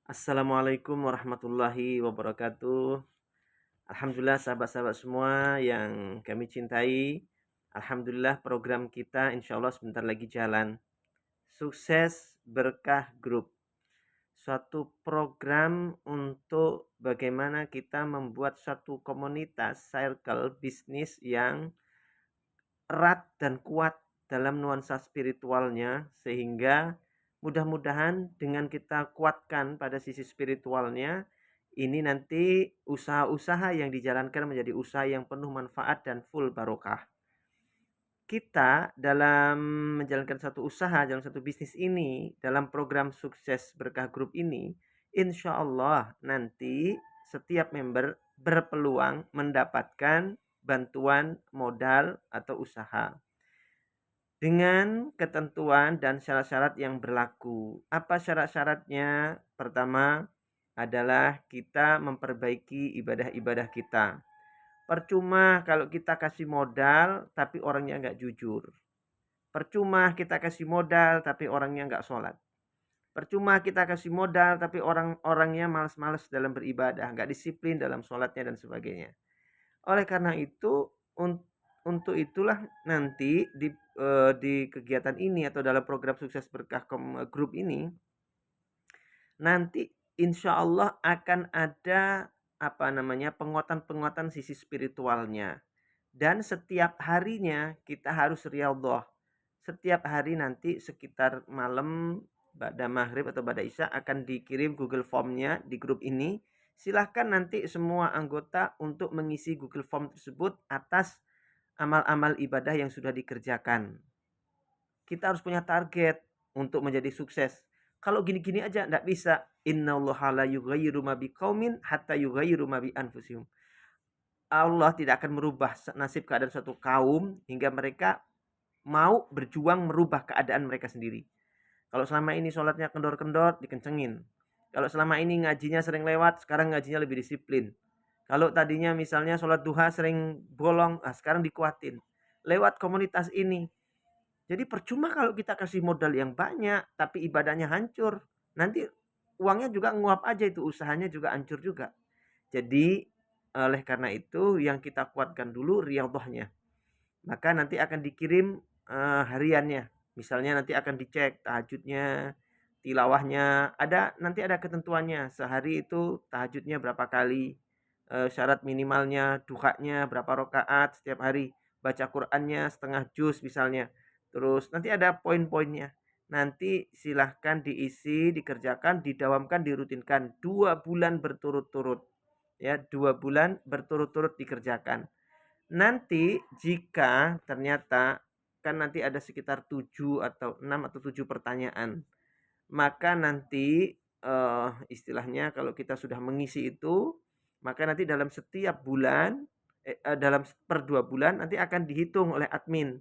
Assalamualaikum warahmatullahi wabarakatuh. Alhamdulillah sahabat-sahabat semua yang kami cintai. Alhamdulillah program kita insya Allah sebentar lagi jalan. Sukses Berkah Group. Suatu program untuk bagaimana kita membuat suatu komunitas circle bisnis yang erat dan kuat dalam nuansa spiritualnya, sehingga mudah-mudahan dengan kita kuatkan pada sisi spiritualnya, ini nanti usaha-usaha yang dijalankan menjadi usaha yang penuh manfaat dan full barokah. Kita dalam menjalankan satu usaha, dalam satu bisnis ini, dalam program Sukses Berkah Group ini, insya Allah nanti setiap member berpeluang mendapatkan bantuan modal atau usaha dengan ketentuan dan syarat-syarat yang berlaku. Apa syarat-syaratnya? Pertama adalah kita memperbaiki ibadah-ibadah kita. Percuma kalau kita kasih modal tapi orangnya nggak jujur. Percuma kita kasih modal tapi orangnya nggak sholat. Percuma kita kasih modal tapi orang-orangnya malas-malas dalam beribadah, nggak disiplin dalam sholatnya dan sebagainya. Oleh karena itu, untuk itulah nanti di kegiatan ini atau dalam program Sukses Berkah Group ini, nanti insya Allah akan ada penguatan-penguatan sisi spiritualnya. Dan setiap harinya kita harus riyadhah. Setiap hari nanti sekitar malam pada maghrib atau pada isya akan dikirim Google Form-nya di grup ini. Silahkan nanti semua anggota untuk mengisi Google Form tersebut atas amal-amal ibadah yang sudah dikerjakan. Kita harus punya target untuk menjadi sukses. Kalau gini-gini aja enggak bisa. Innallaha la yughayyiru ma biqaumin hatta yughayyiru ma bi anfusihim. Allah tidak akan merubah nasib keadaan suatu kaum hingga mereka mau berjuang merubah keadaan mereka sendiri. Kalau selama ini sholatnya kendor-kendor, dikencengin. Kalau selama ini ngajinya sering lewat, sekarang ngajinya lebih disiplin. Kalau tadinya misalnya sholat duha sering bolong, sekarang dikuatin. Lewat komunitas ini. Jadi percuma kalau kita kasih modal yang banyak, tapi ibadahnya hancur. Nanti uangnya juga nguap aja, itu usahanya juga hancur juga. Jadi oleh karena itu yang kita kuatkan dulu riyadhahnya. Maka nanti akan dikirim hariannya. Misalnya nanti akan dicek tahajudnya, tilawahnya, nanti ada ketentuannya. Sehari itu tahajudnya berapa kali, syarat minimalnya, duhanya berapa rakaat setiap hari, baca Qur'annya setengah juz misalnya. Terus nanti ada poin-poinnya. Nanti silahkan diisi, dikerjakan, didawamkan, dirutinkan 2 bulan berturut-turut. Ya, 2 bulan berturut-turut dikerjakan. Nanti jika ternyata kan nanti ada sekitar 7 atau 6 atau 7 pertanyaan. Maka nanti istilahnya kalau kita sudah mengisi itu, maka nanti dalam setiap bulan dalam per 2 bulan nanti akan dihitung oleh admin.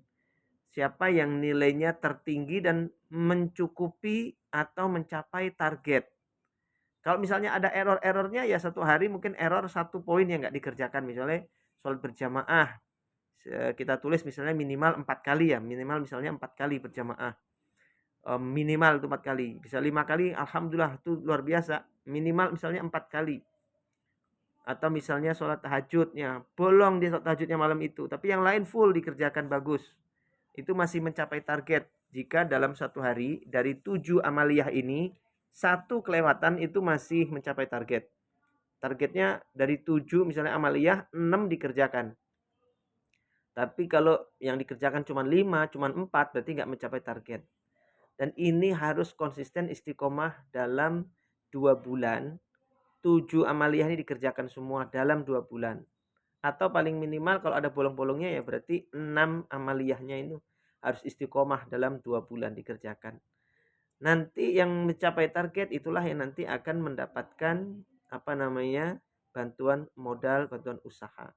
Siapa yang nilainya tertinggi dan mencukupi atau mencapai target. Kalau misalnya ada error-errornya ya satu hari mungkin error 1 poin yang nggak dikerjakan. Misalnya sholat berjamaah, kita tulis misalnya minimal 4 kali ya, minimal misalnya 4 kali berjamaah. Minimal itu 4 kali. Bisa 5 kali alhamdulillah itu luar biasa. Minimal misalnya 4 kali. Atau misalnya sholat tahajudnya, bolong dia sholat tahajudnya malam itu, tapi yang lain full dikerjakan bagus. Itu masih mencapai target. Jika dalam satu hari dari 7 amaliyah ini, 1 kelewatan itu masih mencapai target. Targetnya dari 7 misalnya amaliyah, 6 dikerjakan. Tapi kalau yang dikerjakan cuma 5, cuma 4, berarti nggak mencapai target. Dan ini harus konsisten istiqomah dalam 2 bulan. 7 amaliyah ini dikerjakan semua dalam 2 bulan. Atau paling minimal kalau ada bolong-bolongnya ya berarti 6 amaliyahnya itu harus istiqomah dalam 2 bulan dikerjakan. Nanti yang mencapai target itulah yang nanti akan mendapatkan bantuan modal, bantuan usaha.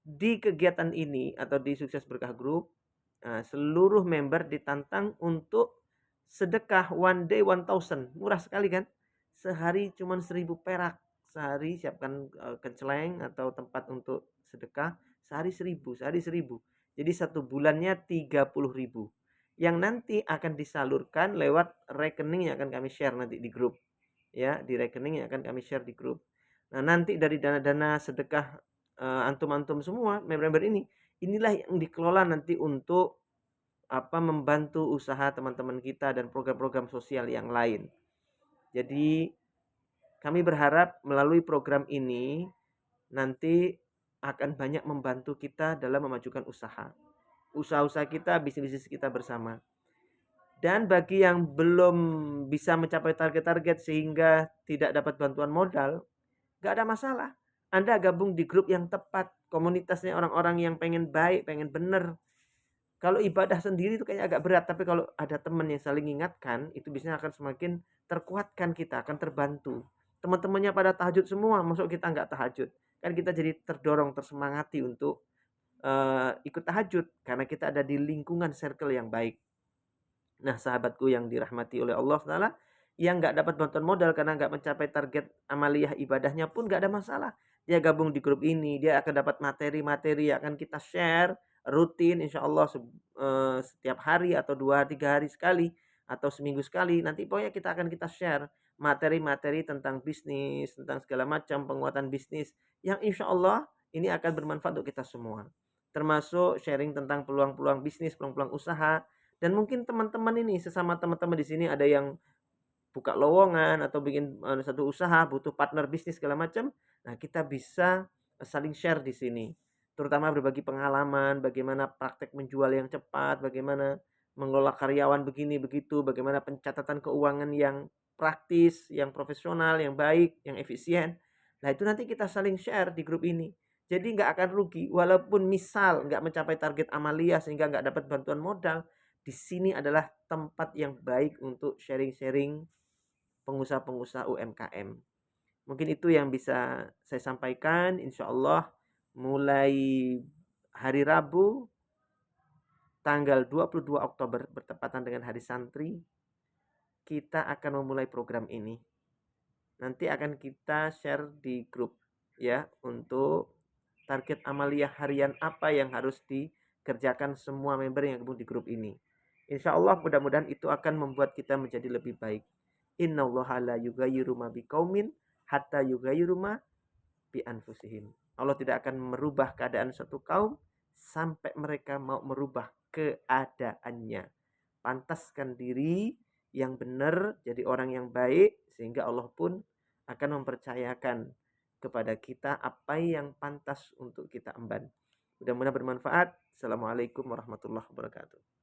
Di kegiatan ini atau di Sukses Berkah Group, seluruh member ditantang untuk sedekah one day 1000. Murah sekali kan? Sehari cuma 1000 perak. Sehari siapkan kenceleng atau tempat untuk sedekah. Sehari 1000, sehari 1000. Jadi 1 bulannya 30.000. Yang nanti akan disalurkan lewat rekening yang akan kami share nanti di grup. ya, di rekening yang akan kami share di grup. Nah, nanti dari dana-dana sedekah antum-antum semua member-member inilah yang dikelola nanti untuk membantu usaha teman-teman kita dan program-program sosial yang lain. Jadi kami berharap melalui program ini nanti akan banyak membantu kita dalam memajukan usaha-usaha kita, bisnis-bisnis kita bersama. Dan bagi yang belum bisa mencapai target-target sehingga tidak dapat bantuan modal, nggak ada masalah. Anda gabung di grup yang tepat, komunitasnya orang-orang yang pengen baik, pengen bener. Kalau ibadah sendiri itu kayaknya agak berat, tapi kalau ada teman yang saling ingatkan, itu biasanya akan semakin terkuatkan, kita akan terbantu. Teman-temannya pada tahajud semua, masuk kita nggak tahajud. Kan kita jadi terdorong, tersemangati untuk ikut tahajud karena kita ada di lingkungan circle yang baik. Nah, sahabatku yang dirahmati oleh Allah Taala, yang nggak dapat bantuan modal karena nggak mencapai target amaliyah ibadahnya pun nggak ada masalah. Dia gabung di grup ini, dia akan dapat materi-materi yang akan kita share rutin, insya Allah setiap hari atau 2-3 hari sekali atau seminggu sekali. Nanti pokoknya kita share materi-materi tentang bisnis, tentang segala macam penguatan bisnis yang insya Allah ini akan bermanfaat untuk kita semua. Termasuk sharing tentang peluang-peluang bisnis, peluang-peluang usaha, dan mungkin teman-teman ini sesama teman-teman di sini ada yang buka lowongan atau bikin satu usaha, butuh partner bisnis segala macam. Nah, kita bisa saling share di sini. Terutama berbagi pengalaman, bagaimana praktek menjual yang cepat, bagaimana mengelola karyawan begini begitu, bagaimana pencatatan keuangan yang praktis, yang profesional, yang baik, yang efisien. Nah, itu nanti kita saling share di grup ini. Jadi nggak akan rugi, walaupun misal nggak mencapai target amalia sehingga nggak dapat bantuan modal, di sini adalah tempat yang baik untuk sharing-sharing pengusaha-pengusaha UMKM. Mungkin itu yang bisa saya sampaikan. Insya Allah mulai hari Rabu tanggal 22 Oktober bertepatan dengan hari santri, kita akan memulai program ini. Nanti akan kita share di grup ya, untuk target amaliyah harian apa yang harus dikerjakan semua member yang gabung di grup ini. Insya Allah mudah-mudahan itu akan membuat kita menjadi lebih baik. Innallaha la yughayyiru ma biqaumin hatta yughayyiru ma bi anfusihim. Allah tidak akan merubah keadaan suatu kaum sampai mereka mau merubah keadaannya. Pantaskan diri yang benar, jadi orang yang baik, sehingga Allah pun akan mempercayakan kepada kita apa yang pantas untuk kita emban. Mudah-mudahan bermanfaat. Assalamualaikum warahmatullahi wabarakatuh.